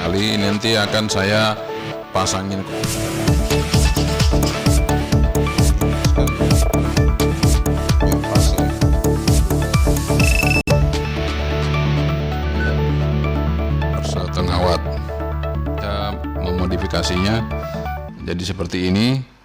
sekali. Nanti akan saya pasangin setengah watt. Kita memodifikasinya jadi seperti ini.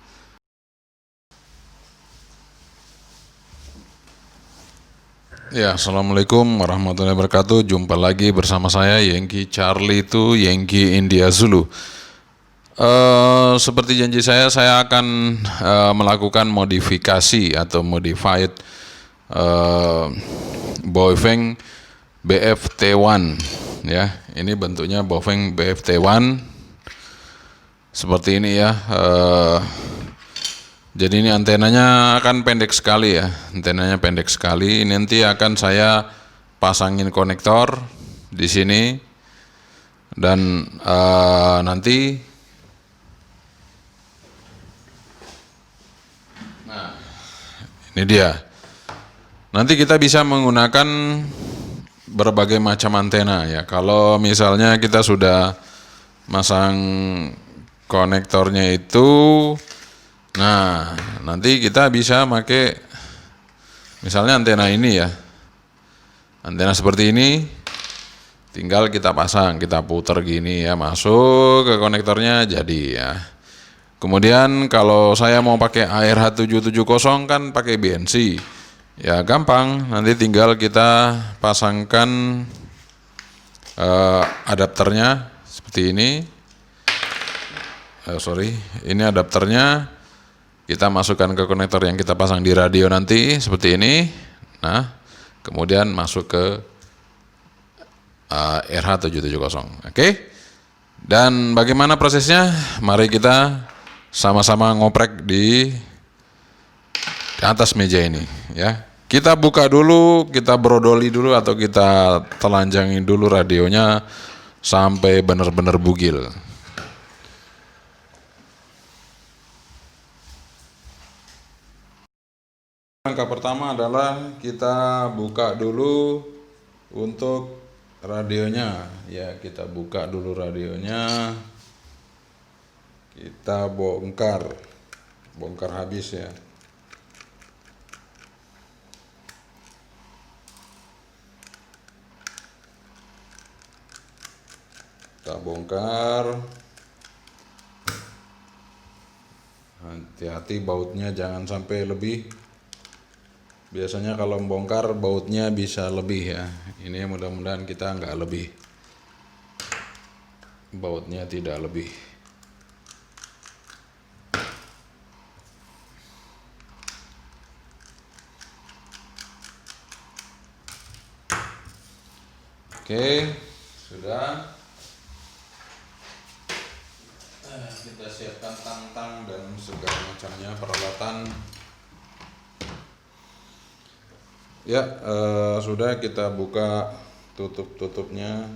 Ya, assalamualaikum warahmatullahi wabarakatuh. Jumpa lagi bersama saya Yankee Charlie itu Yankee India Zulu. Seperti janji saya akan melakukan modifikasi atau modified Baofeng BFT1 ya. Ini bentuknya Baofeng BFT1 seperti ini ya. Jadi ini antenanya akan pendek sekali ya, antenanya pendek sekali. Nanti akan saya pasangin konektor di sini dan nanti, nah ini dia. Nanti kita bisa menggunakan berbagai macam antena ya. Kalau misalnya kita sudah masang konektornya itu, nah, nanti kita bisa pakai misalnya antena ini ya. Antena seperti ini tinggal kita pasang, kita putar gini ya, masuk ke konektornya jadi ya. Kemudian kalau saya mau pakai ARH770 kan pakai BNC. Ya gampang, nanti tinggal kita pasangkan adapternya seperti ini. Ini adapternya. Kita masukkan ke konektor yang kita pasang di radio nanti seperti ini. Nah, kemudian masuk ke RH770. Oke. Dan bagaimana prosesnya? Mari kita sama-sama ngoprek di atas meja ini ya. Kita buka dulu, kita brodoli dulu atau kita telanjangin dulu radionya sampai benar-benar bugil. Langkah pertama adalah kita buka dulu untuk radionya ya, kita buka dulu radionya, kita bongkar habis ya. Kita bongkar, hati-hati bautnya jangan sampai lebih. Biasanya kalau membongkar bautnya bisa lebih ya. Ini mudah-mudahan kita nggak lebih, bautnya tidak lebih. Oke, sudah. Kita siapkan tang-tang dan segala macamnya peralatan. Ya, sudah kita buka tutupnya.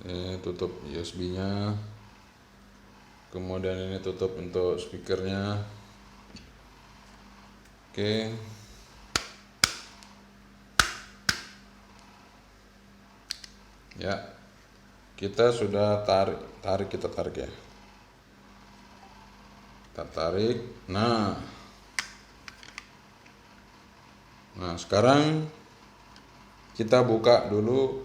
Ini tutup USB-nya. Kemudian ini tutup untuk speakernya. Oke. Ya. Kita sudah tarik ya. Kita tarik. Nah, sekarang kita buka dulu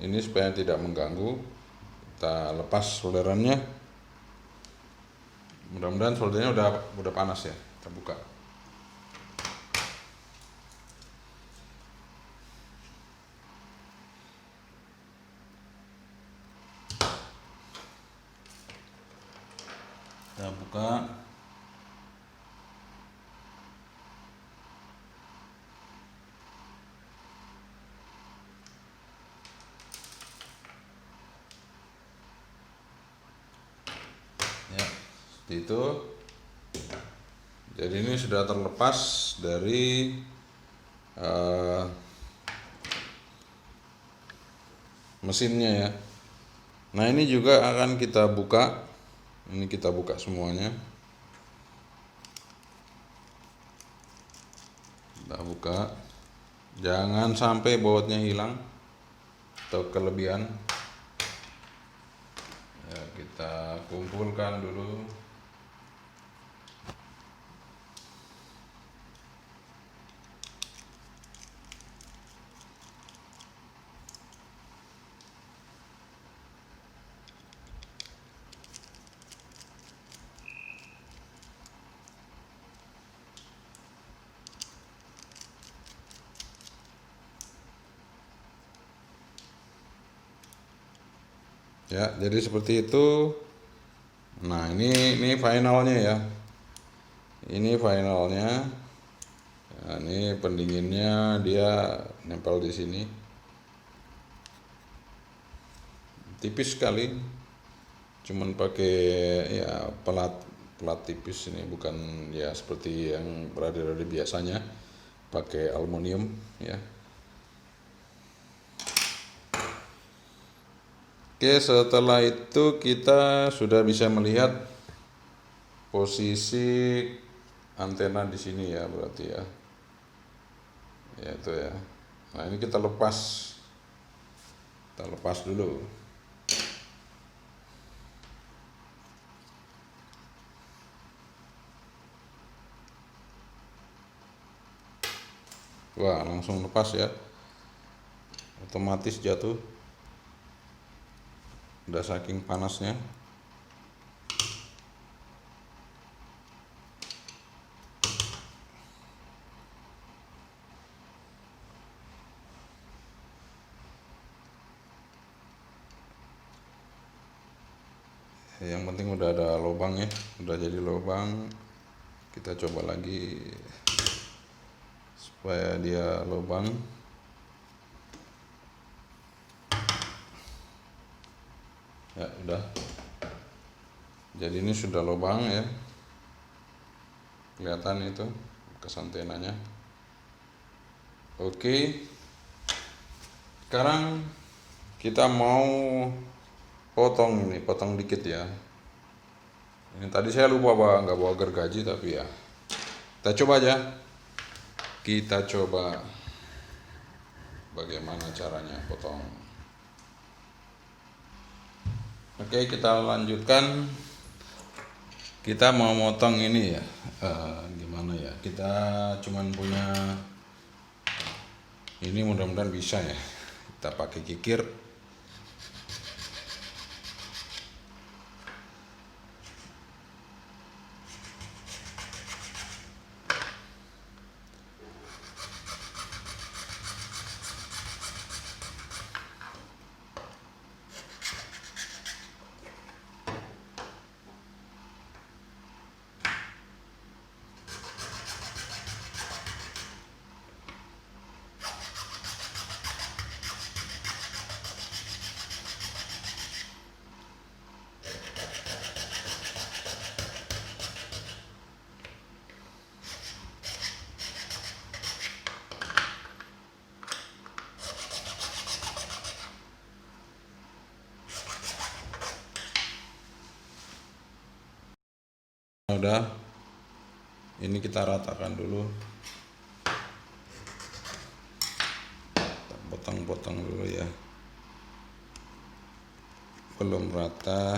ini supaya tidak mengganggu. Kita lepas solderannya. Mudah-mudahan soldernya udah panas ya. Kita buka. Kita buka. Ya, seperti itu. Jadi ini sudah terlepas dari mesinnya ya. Nah ini juga akan kita buka. Ini kita buka semuanya. Kita buka, jangan sampai bautnya hilang atau kelebihan. Ya, kita kumpulkan dulu. Ya, jadi seperti itu. Nah, ini finalnya ya. Ini finalnya. Nah, ini pendinginnya dia nempel di sini. Tipis sekali. Cuman pakai ya pelat tipis, ini bukan ya seperti yang radio-radio biasanya pakai aluminium ya. Oke, setelah itu kita sudah bisa melihat posisi antena di sini ya, berarti ya. Ya itu ya. Nah, ini kita lepas. Kita lepas dulu. Wah, langsung lepas ya. Otomatis jatuh. Udah saking panasnya. Yang penting udah ada lubang ya, udah jadi lubang. Kita coba lagi supaya dia lubang. Ya udah, jadi ini sudah lubang ya, kelihatan itu bekas antenanya. Oke, sekarang kita mau potong dikit ya. Ini tadi saya lupa nggak bawa gergaji, tapi ya kita coba aja. Kita coba bagaimana caranya potong. Oke, kita lanjutkan. Kita mau motong ini ya. Gimana ya? Kita cuman punya ini, mudah-mudahan bisa ya. Kita pakai kikir. Udah, ini kita ratakan dulu, kita potong-potong dulu ya, belum rata.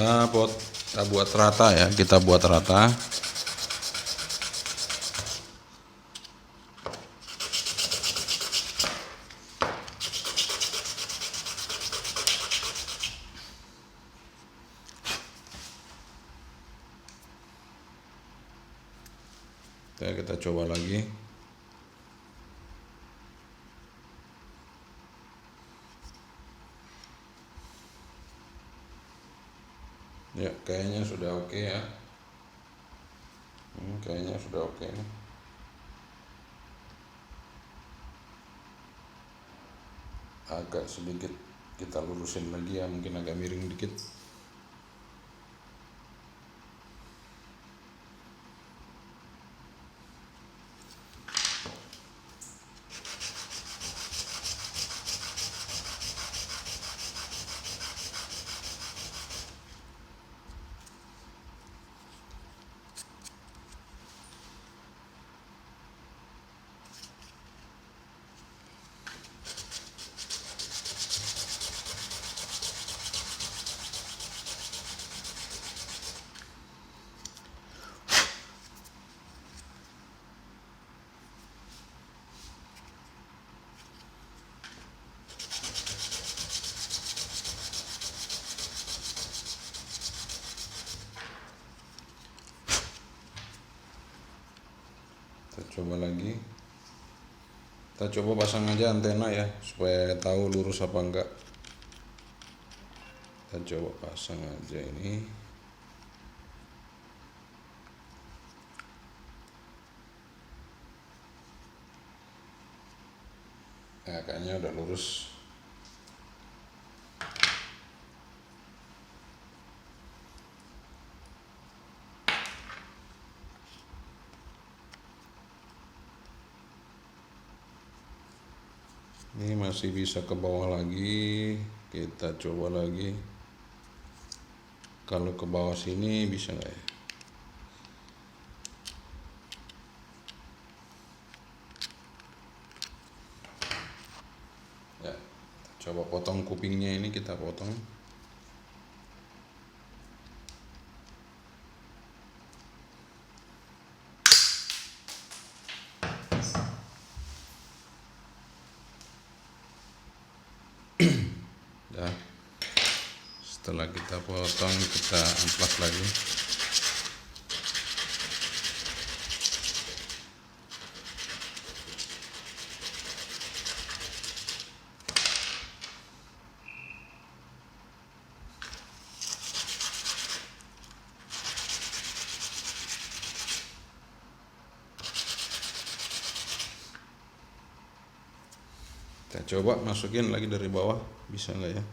kita buat rata ya, kita buat rata. Kita coba lagi. Ya, kayaknya sudah oke ya. Kayaknya sudah oke nih. Agak sedikit kita lurusin lagi ya, mungkin agak miring dikit. Kita coba lagi. Kita coba pasang aja antena ya, supaya tahu lurus apa enggak. Kita coba pasang aja ini. Nah, kayaknya udah lurus. Ini masih bisa ke bawah lagi. Kita coba lagi. Kalau ke bawah sini bisa nggak ya? Ya, coba potong kupingnya ini, kita potong. Ya, setelah kita potong, kita amplas lagi. Kita coba masukin lagi dari bawah, bisa nggak ya?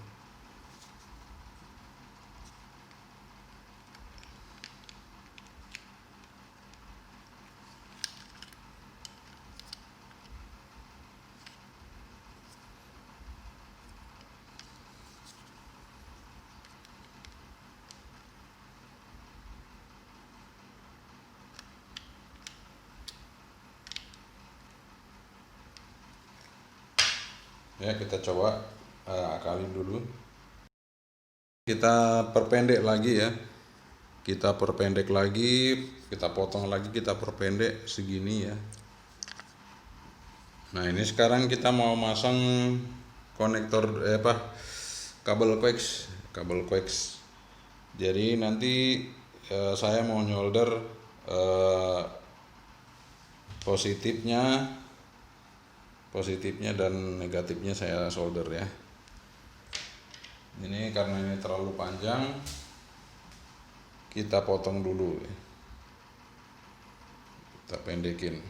Ya, kita coba akalin dulu. Kita perpendek lagi ya. Kita perpendek lagi, kita potong lagi, kita perpendek segini ya. Nah, ini sekarang kita mau masang konektor kabel coax. Jadi nanti saya mau nyolder positifnya dan negatifnya saya solder ya. Ini karena ini terlalu panjang, kita potong dulu ya. Kita pendekin.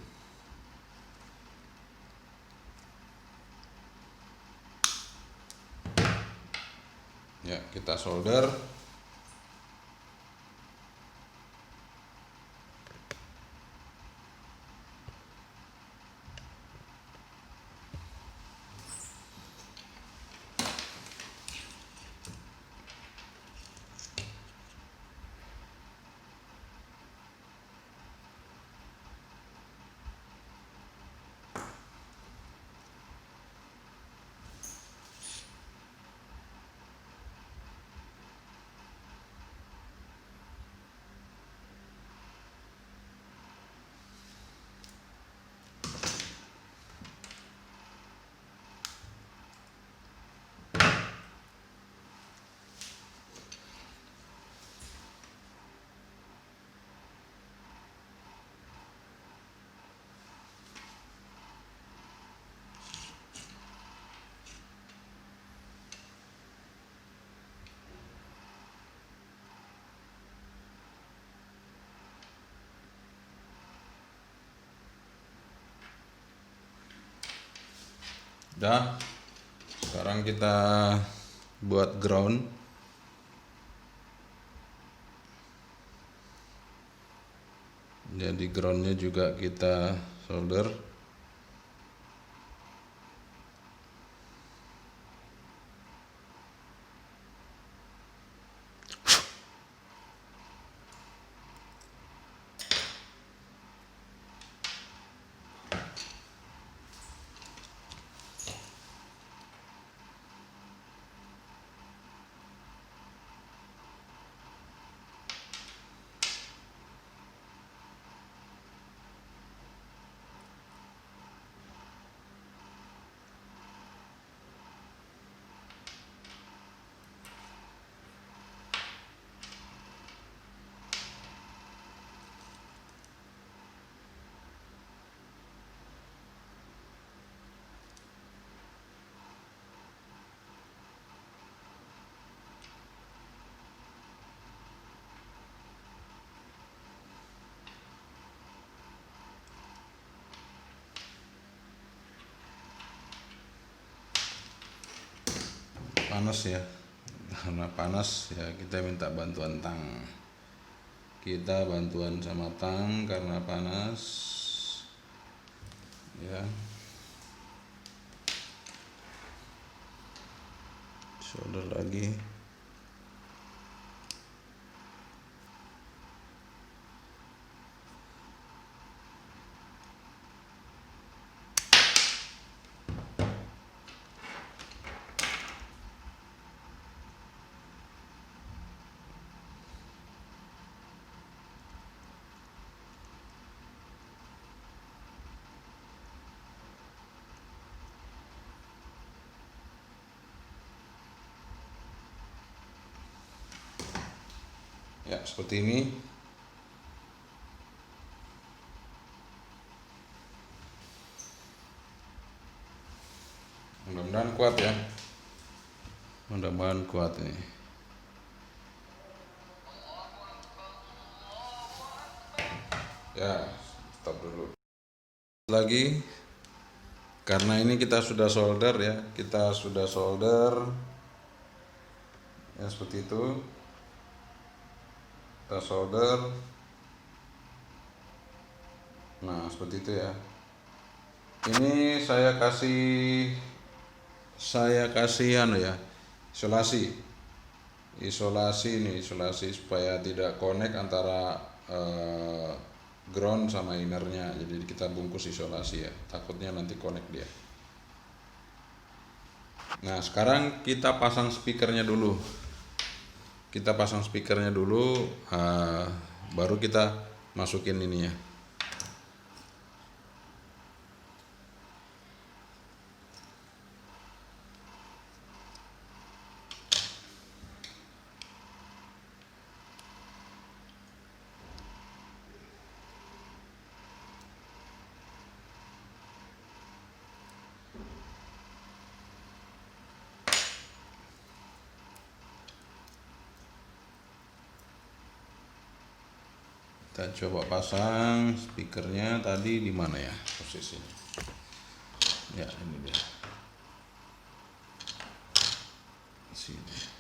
Ya, kita solder. Udah. Sekarang kita buat ground. Jadi groundnya juga kita solder. Panas ya, karena panas ya kita minta bantuan tang. Kita bantuan sama tang karena panas ya. Solder lagi. Ya, seperti ini. Mudah-mudahan kuat ya. Mudah-mudahan kuat ini. Ya, stop dulu. Lagi, karena ini kita sudah solder ya. Kita sudah solder. Ya, seperti itu. Kita solder. Nah, seperti itu ya. Ini saya kasih isolasi supaya tidak connect antara ground sama innernya. Jadi kita bungkus isolasi ya, takutnya nanti connect dia. Nah, sekarang kita pasang speakernya dulu. Baru kita masukin ininya. Kita coba pasang speakernya tadi di mana ya posisinya? Ya, ini dia. Sini.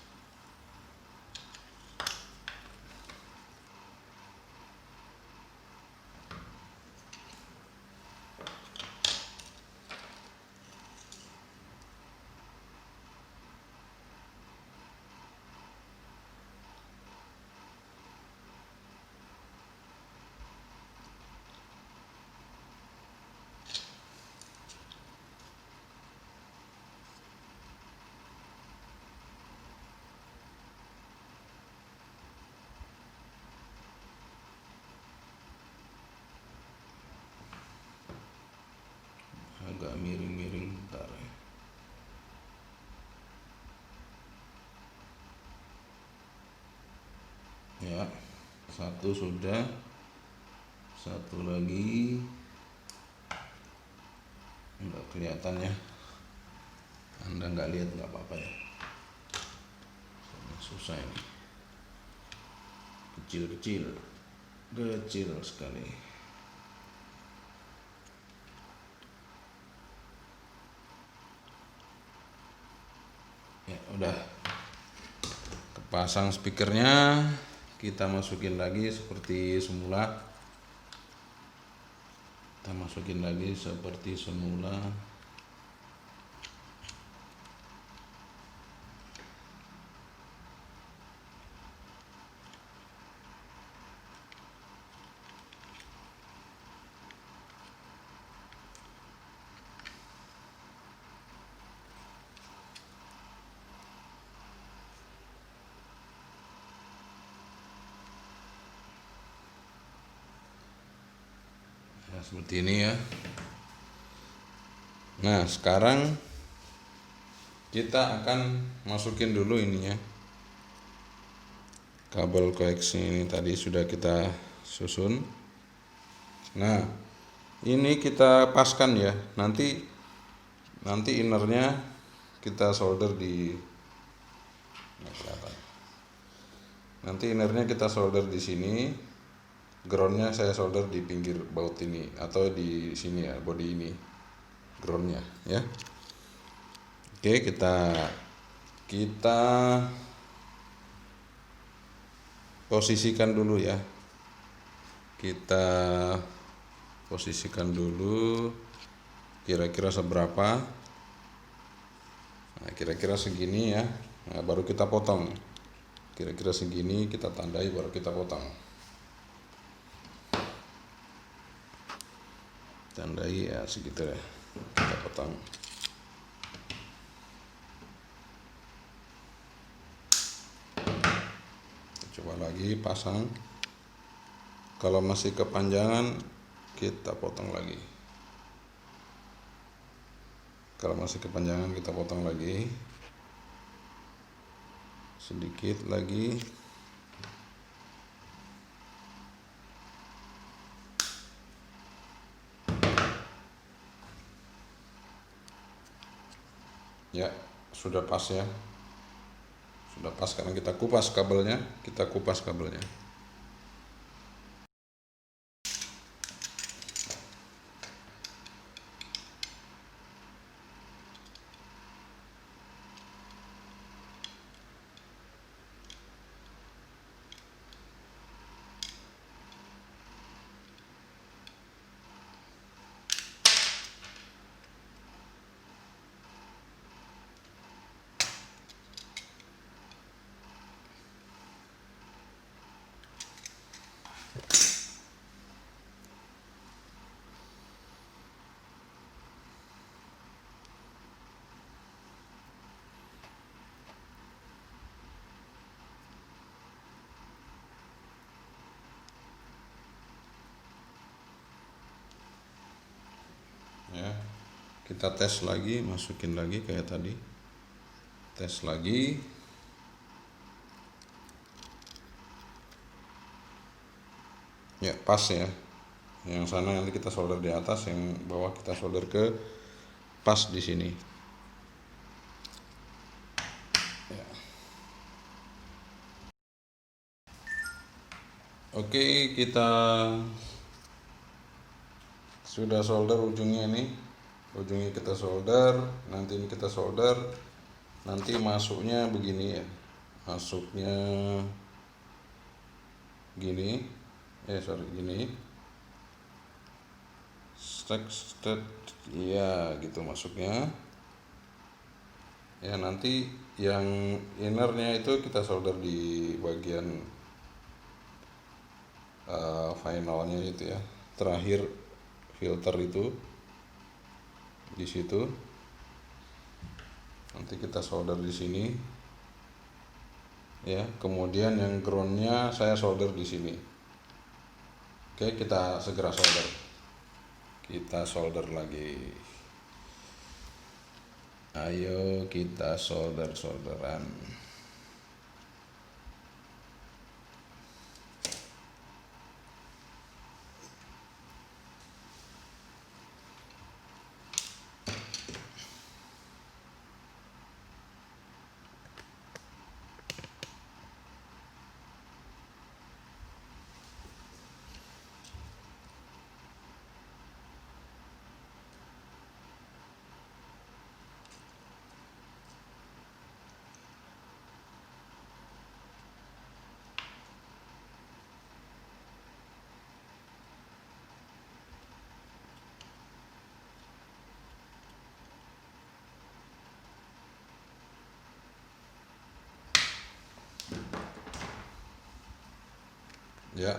Agak miring-miring bentar ya. Ya, satu sudah, satu lagi nggak kelihatan ya. Anda nggak lihat nggak apa-apa ya. Susah ini, kecil sekali. Ya udah kepasang speakernya, kita masukin lagi seperti semula. Kita masukin lagi seperti semula. Nah, seperti ini ya. Nah, sekarang kita akan masukin dulu ininya. Kabel koaksi ini tadi sudah kita susun. Nah, ini kita paskan ya. Nanti innernya kita solder di Nanti innernya kita solder di sini. Groundnya saya solder di pinggir baut ini atau di sini ya, body ini groundnya ya. Oke, kita posisikan dulu ya. Kita posisikan dulu kira-kira seberapa. Nah, kira-kira segini ya. Nah, baru kita potong. Kira-kira segini kita tandai, baru kita potong. Tandai ya segitu ya. Kita potong. Coba lagi pasang. Kalau masih kepanjangan kita potong lagi. Kalau masih kepanjangan kita potong lagi. Sedikit lagi. Ya, sudah pas ya. Sudah pas karena kita kupas kabelnya. Ya, kita tes lagi, masukin lagi kayak tadi. Tes lagi. Ya, pas ya. Yang sana nanti kita solder di atas, yang bawah kita solder ke pas di sini. Ya. Oke, kita sudah solder ujungnya nih. Ujungnya kita solder, nanti ini kita solder. Nanti masuknya begini ya. Masuknya gini. Gini. Stack ya gitu masuknya. Ya, nanti yang innernya itu kita solder di bagian finalnya itu ya. Terakhir filter itu di situ. Nanti kita solder di sini. Ya, kemudian yang groundnya saya solder di sini. Oke, kita segera solder. Kita solder lagi. Ayo kita solderan. Ya,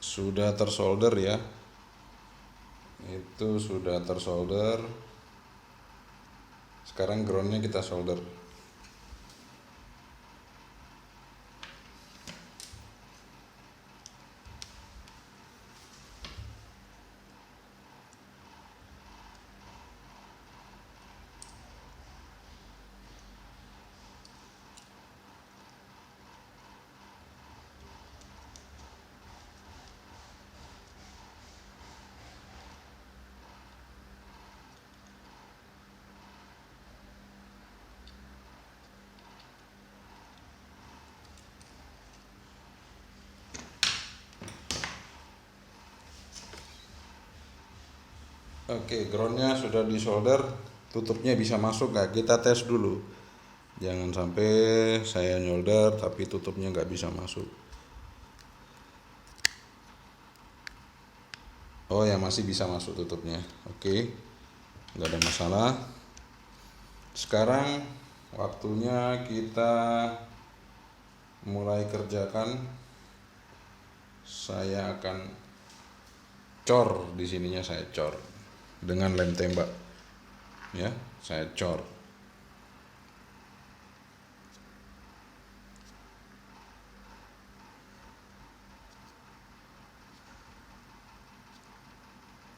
sudah tersolder ya. Itu sudah tersolder. Sekarang groundnya kita solder. Oke, groundnya sudah disolder, tutupnya bisa masuk nggak? Kita tes dulu. Jangan sampai saya nyolder tapi tutupnya nggak bisa masuk. Oh ya, masih bisa masuk tutupnya. Oke, nggak ada masalah. Sekarang waktunya kita mulai kerjakan. Saya akan cor di sininya, saya cor dengan lem tembak. Ya, saya cor.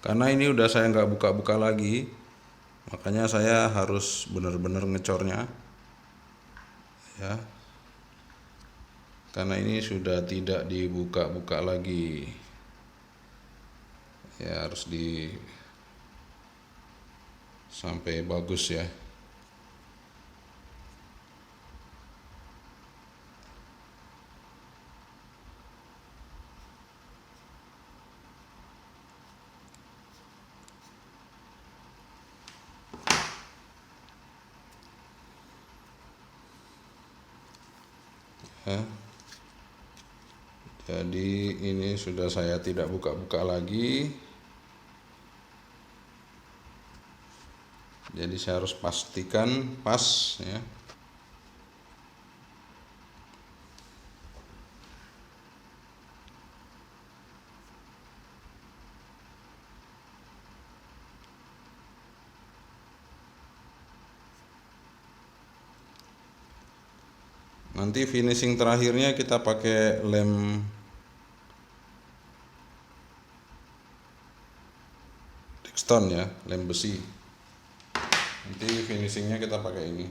Karena ini udah saya nggak buka-buka lagi, makanya saya harus benar-benar ngecornya. Ya, karena ini sudah tidak dibuka-buka lagi. Ya, harus di sampai bagus ya. Ya. Jadi ini sudah saya tidak buka-buka lagi. Jadi saya harus pastikan pas ya. Nanti finishing terakhirnya kita pakai lem Dexton ya, lem besi. Nanti finishingnya kita pakai ini.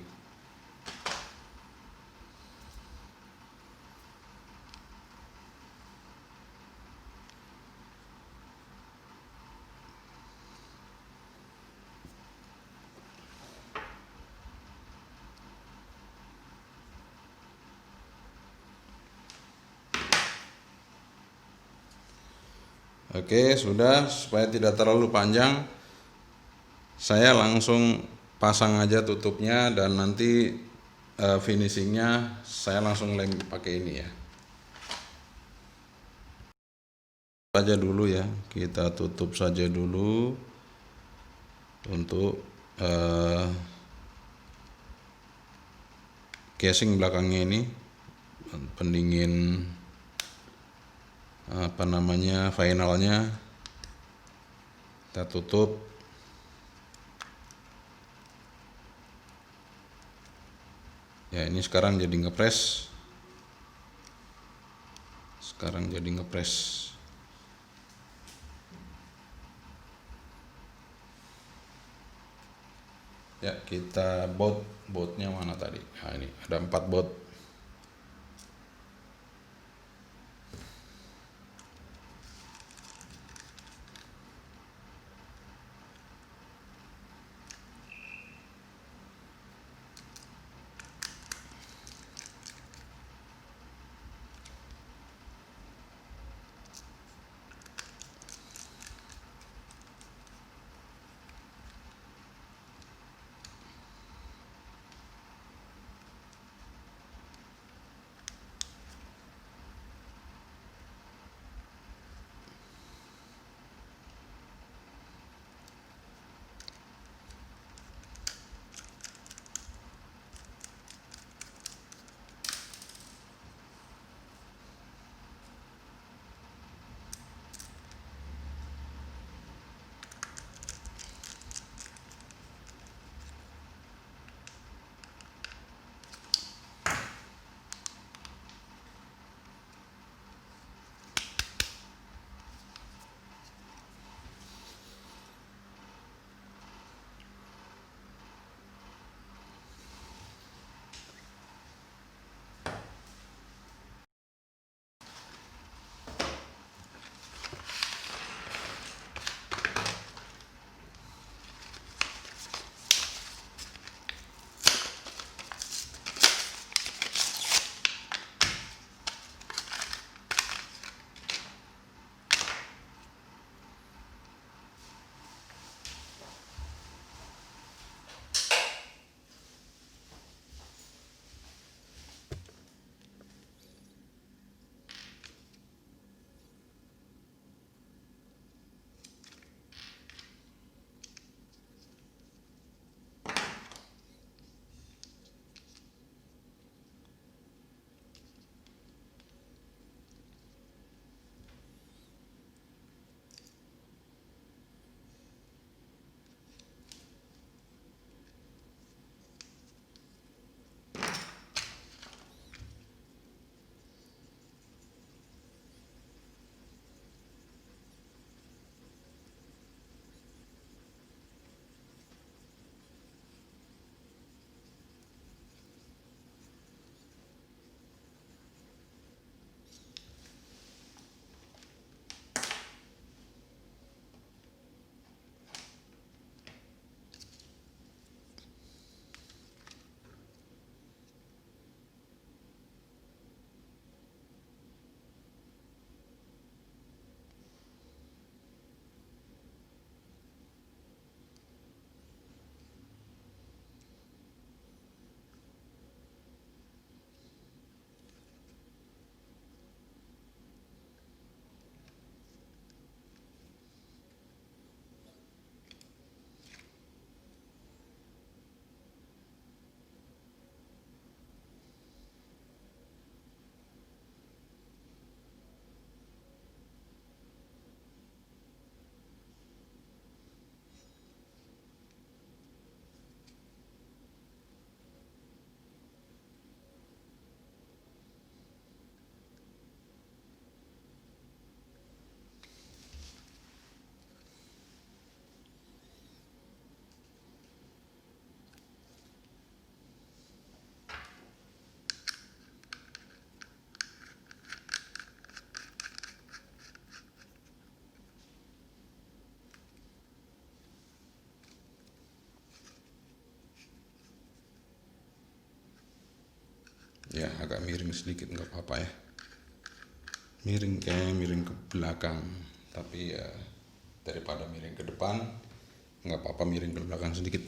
Oke, sudah. Supaya tidak terlalu panjang, saya langsung pasang aja tutupnya dan nanti finishingnya saya langsung lem pakai ini ya. Saja dulu ya, kita tutup saja dulu untuk casing belakangnya ini, pendingin finalnya kita tutup. Ya, ini sekarang jadi ngepres. Ya, kita bautnya mana tadi? Nah, ini ada 4 baut. Ya agak miring sedikit nggak apa-apa ya, miring kayak miring ke belakang, tapi ya daripada miring ke depan nggak apa-apa miring ke belakang sedikit.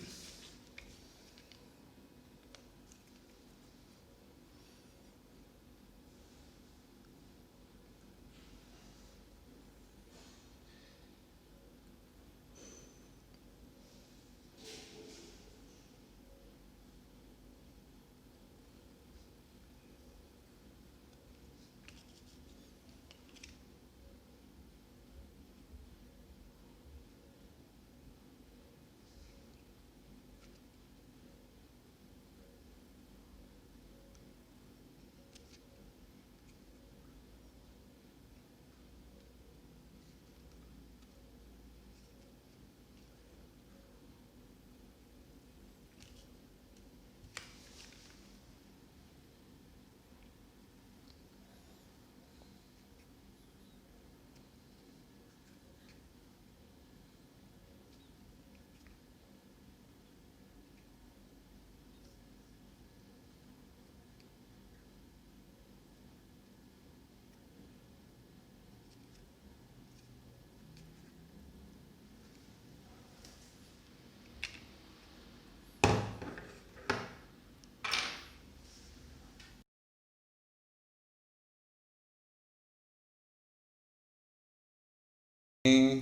Ini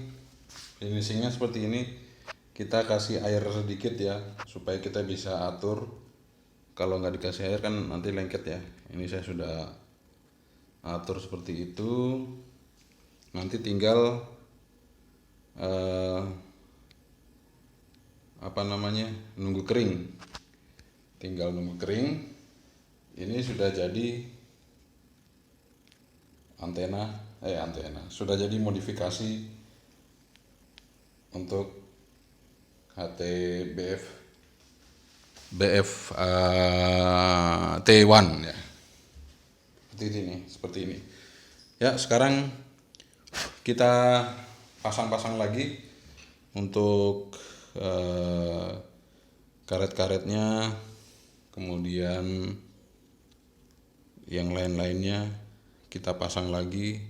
finishingnya seperti ini, kita kasih air sedikit ya supaya kita bisa atur. Kalau nggak dikasih air kan nanti lengket ya. Ini saya sudah atur seperti itu, nanti tinggal nunggu kering, tinggal nunggu kering. Ini sudah jadi antena sudah jadi modifikasi untuk HT BF T1 ya, seperti ini ya. Sekarang kita pasang-pasang lagi untuk karet-karetnya, kemudian yang lain-lainnya kita pasang lagi,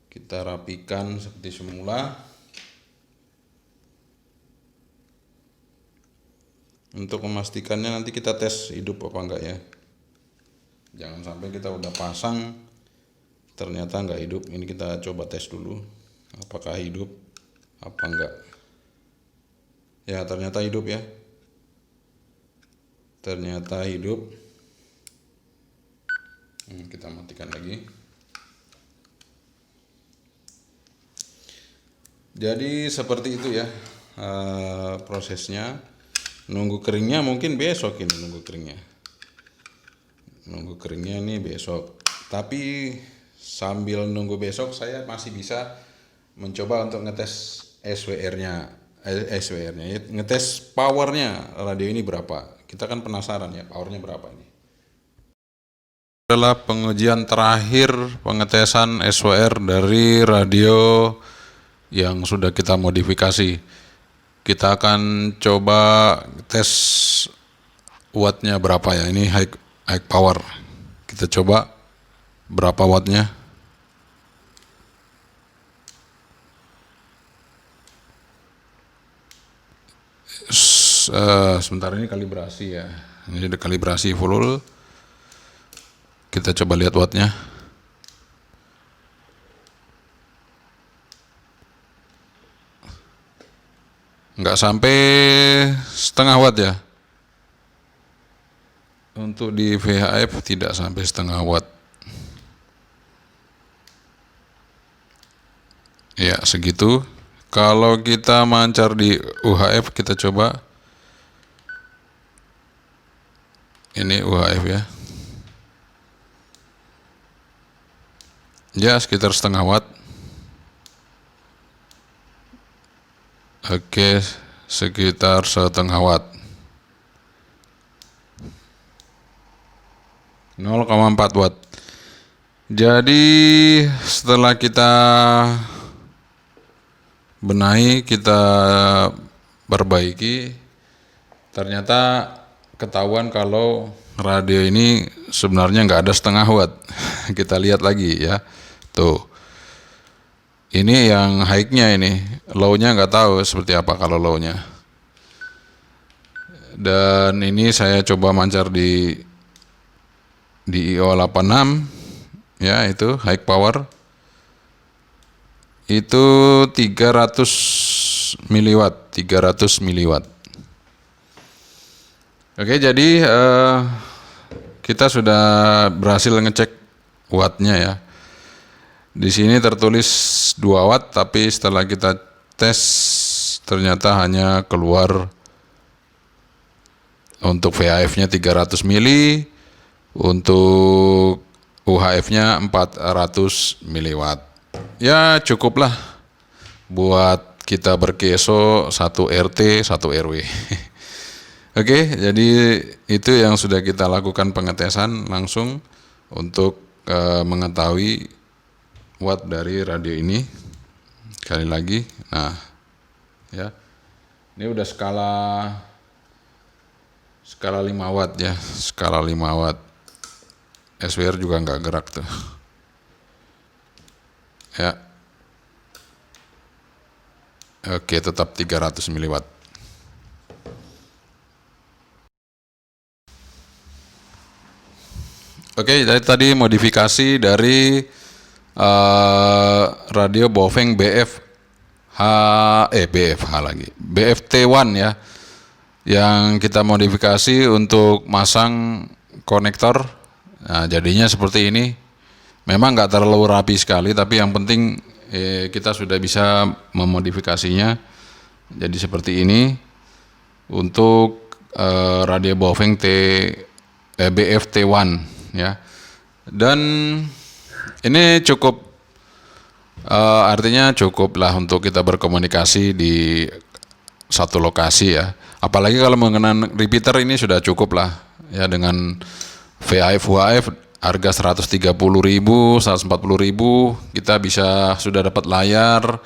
kita rapikan seperti semula. Untuk memastikannya nanti kita tes hidup apa enggak ya, jangan sampai kita udah pasang ternyata enggak hidup. Ini kita coba tes dulu apakah hidup apa enggak ya. Ternyata hidup ya, ternyata hidup. Kita matikan lagi. Jadi seperti itu ya prosesnya. Nunggu keringnya mungkin besok ini, nunggu keringnya ini besok. Tapi sambil nunggu besok saya masih bisa mencoba untuk ngetes SWR-nya, ngetes powernya radio ini berapa. Kita kan penasaran ya powernya berapa ini. Adalah pengujian terakhir pengetesan SWR dari radio yang sudah kita modifikasi. Kita akan coba tes wattnya berapa ya. Ini high power. Kita coba berapa wattnya. Sebentar, ini kalibrasi ya. Ini ada kalibrasi full. Kita coba lihat wattnya. Nggak sampai setengah watt ya. Untuk di VHF tidak sampai setengah watt. Ya segitu. Kalau kita mancar di UHF, kita coba. Ini UHF ya. Ya sekitar setengah watt. Oke, sekitar setengah watt. 0,4 watt. Jadi setelah kita benahi, kita perbaiki, ternyata ketahuan kalau radio ini sebenarnya nggak ada setengah watt. Kita lihat lagi ya. Tuh. Ini yang high-nya ini. Low-nya nggak tahu seperti apa kalau low-nya. Dan ini saya coba mancar di IO86 ya, itu high power. Itu 300 miliwatt, 300 miliwatt. Oke, jadi kita sudah berhasil ngecek wattnya ya. Di sini tertulis 2 watt, tapi setelah kita tes ternyata hanya keluar untuk VHF-nya 300 mili, untuk UHF-nya 400 miliwatt. Ya cukuplah buat kita berkeso 1 RT, 1 RW. Oke, jadi itu yang sudah kita lakukan pengetesan langsung untuk mengetahui watt dari radio ini. Sekali lagi, nah ya, ini udah skala 5 watt ya, skala 5 watt. SWR juga nggak gerak tuh. Ya, oke, tetap 300 miliwatt. Oke, jadi tadi modifikasi dari radio Baofeng BFT1 ya, yang kita modifikasi untuk masang konektor. Nah, jadinya seperti ini. Memang nggak terlalu rapi sekali, tapi yang penting kita sudah bisa memodifikasinya jadi seperti ini untuk radio Baofeng BFT1 ya. Dan ini cukup, artinya cukup lah untuk kita berkomunikasi di satu lokasi ya. Apalagi kalau mengenai repeater ini sudah cukup lah ya, dengan VHF UHF harga 130.000, 140.000 kita sudah dapat layar.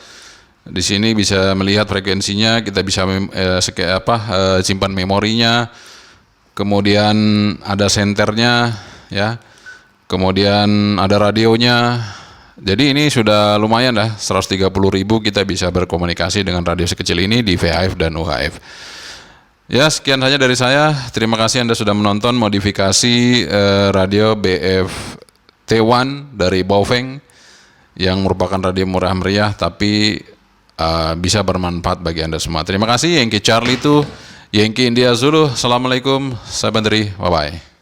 Di sini bisa melihat frekuensinya, kita bisa simpan memorinya. Kemudian ada senternya ya. Kemudian ada radionya. Jadi ini sudah lumayan lah, 130.000 kita bisa berkomunikasi dengan radio sekecil ini di VHF dan UHF. Ya, sekian saja dari saya. Terima kasih Anda sudah menonton modifikasi radio BFT1 dari Baofeng yang merupakan radio murah meriah tapi bisa bermanfaat bagi Anda semua. Terima kasih. Yankee Charlie itu Yankee India Zulu. Assalamualaikum. Saya Bandri. Bye-bye.